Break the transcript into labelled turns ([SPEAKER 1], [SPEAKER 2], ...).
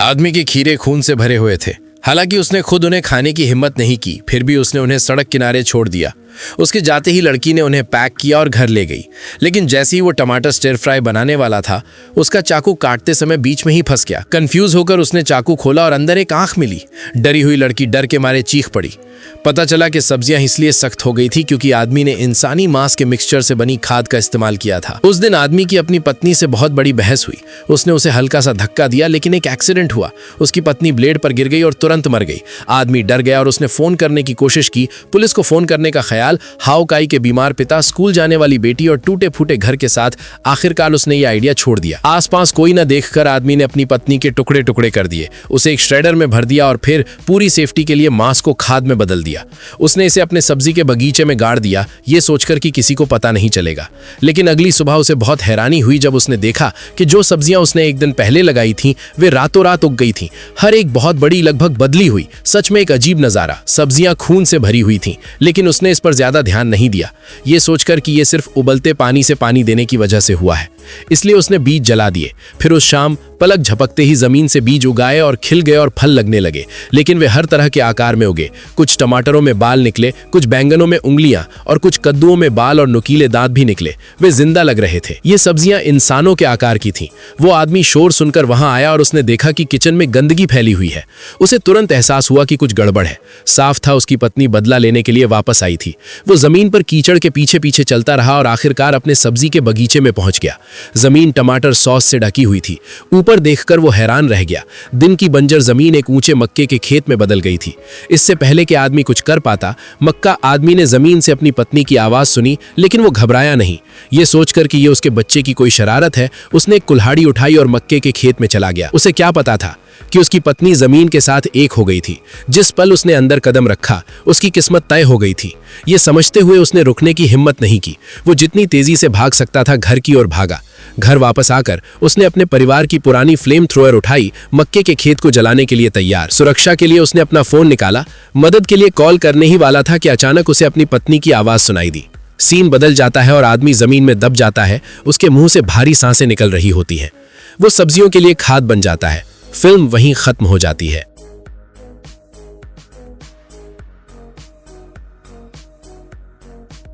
[SPEAKER 1] आदमी के खीरे खून से भरे हुए थे। हालांकि उसने खुद उन्हें खाने की हिम्मत नहीं की, फिर भी उसने उन्हें सड़क किनारे छोड़ दिया। उसके जाते ही लड़की ने उन्हें पैक किया और घर ले गई। लेकिन जैसे ही वो टमाटर स्टिर फ्राई बनाने वाला था, उसका चाकू काटते समय बीच में ही फंस गया। कंफ्यूज होकर उसने चाकू खोला और अंदर एक आंख मिली। डरी हुई लड़की डर के मारे चीख पड़ी। पता चला कि सब्जियां इसलिए सख्त हो गई थी क्योंकि आदमी ने इंसानी मांस के मिक्सचर से बनी खाद का इस्तेमाल किया था। उस दिन आदमी की अपनी पत्नी से बहुत बड़ी बहस हुई। उसने उसे हल्का सा धक्का दिया, लेकिन एक एक्सीडेंट हुआ। उसकी पत्नी ब्लेड पर गिर गई और तुरंत मर गई। आदमी डर गया और उसने फोन करने की कोशिश की। पुलिस को फोन करने का ख्याल, हाउकाई के बीमार पिता, स्कूल जाने वाली बेटी और टूटे फूटे घर के साथ आखिरकार उसने ये आइडिया छोड़ दिया। आसपास कोई न देखकर आदमी ने अपनी पत्नी के टुकड़े टुकड़े कर दिए, उसे एक श्रेडर में भर दिया और फिर पूरी सेफ्टी के लिए मांस को खाद में बदल दिया। उसने इसे अपने सब्जी के बगीचे में गाड़ दिया, ये सोचकर कि किसी को पता नहीं चलेगा। लेकिन अगली सुबह उसे बहुत हैरानी हुई जब उसने देखा कि जो सब्जियां उसने एक दिन पहले लगाई थीं, वे रातों रात उग गई थीं। हर एक बहुत बड़ी, लगभग बदली हुई। सच में एक अजीब नजारा। सब्जियां खून से भरी हुई थीं, लेकिन उसने इस पर ज्यादा ध्यान नहीं दिया, ये सोचकर कि ये सिर्फ उबलते पानी से पानी देने की वजह से हुआ है। इसलिए उसने बीज जला दिए। फिर उस शाम पलक झपकते ही जमीन से बीज उगाए और खिल गए और फल लगने लगे। लेकिन वे हर तरह के आकार में उगे। कुछ टमाटरों में बाल निकले, कुछ बैंगनों में उंगलियां और कुछ कद्दुओं में बाल और नुकीले दांत भी निकले। वे जिंदा लग रहे थे। ये सब्जियां इंसानों के आकार की थीं। वो आदमी शोर सुनकर वहां आया और उसने देखा कि किचन में गंदगी फैली हुई है। उसे तुरंत एहसास हुआ कि कुछ गड़बड़ है। साफ था, उसकी पत्नी बदला लेने के लिए वापस आई थी। वो जमीन पर कीचड़ के पीछे पीछे चलता रहा और आखिरकार अपने सब्जी के बगीचे में पहुंच गया। जमीन टमाटर सॉस से ढकी हुई थी। ऊपर देखकर वो हैरान रह गया। दिन की बंजर जमीन एक ऊंचे मक्के के खेत में बदल गई थी। इससे पहले कि आदमी कुछ कर पाता, मक्का आदमी ने जमीन से अपनी पत्नी की आवाज सुनी, लेकिन वो घबराया नहीं। ये सोचकर कि ये उसके बच्चे की कोई शरारत है, उसने एक कुल्हाड़ी उठाई और मक्के के खेत में चला गया। उसे क्या पता था कि उसकी पत्नी जमीन के साथ एक हो गई थी। जिस पल उसने अंदर कदम रखा, उसकी किस्मत तय हो गई थी। ये समझते हुए उसने रुकने की हिम्मत नहीं की। वो जितनी तेजी से भाग सकता था, घर की ओर भागा। घर वापस आकर उसने अपने परिवार की पुरानी फ्लेम थ्रोअर उठाई, मक्के के खेत को जलाने के लिए तैयार। सुरक्षा के लिए उसने अपना फोन निकाला। मदद के लिए कॉल करने ही वाला था कि अचानक उसे अपनी पत्नी की आवाज सुनाई दी। सीन बदल जाता है और आदमी जमीन में दब जाता है। उसके मुंह से भारी सांसें निकल रही होती हैं। वो सब्जियों के लिए खाद बन जाता है। फिल्म वहीं खत्म हो जाती है।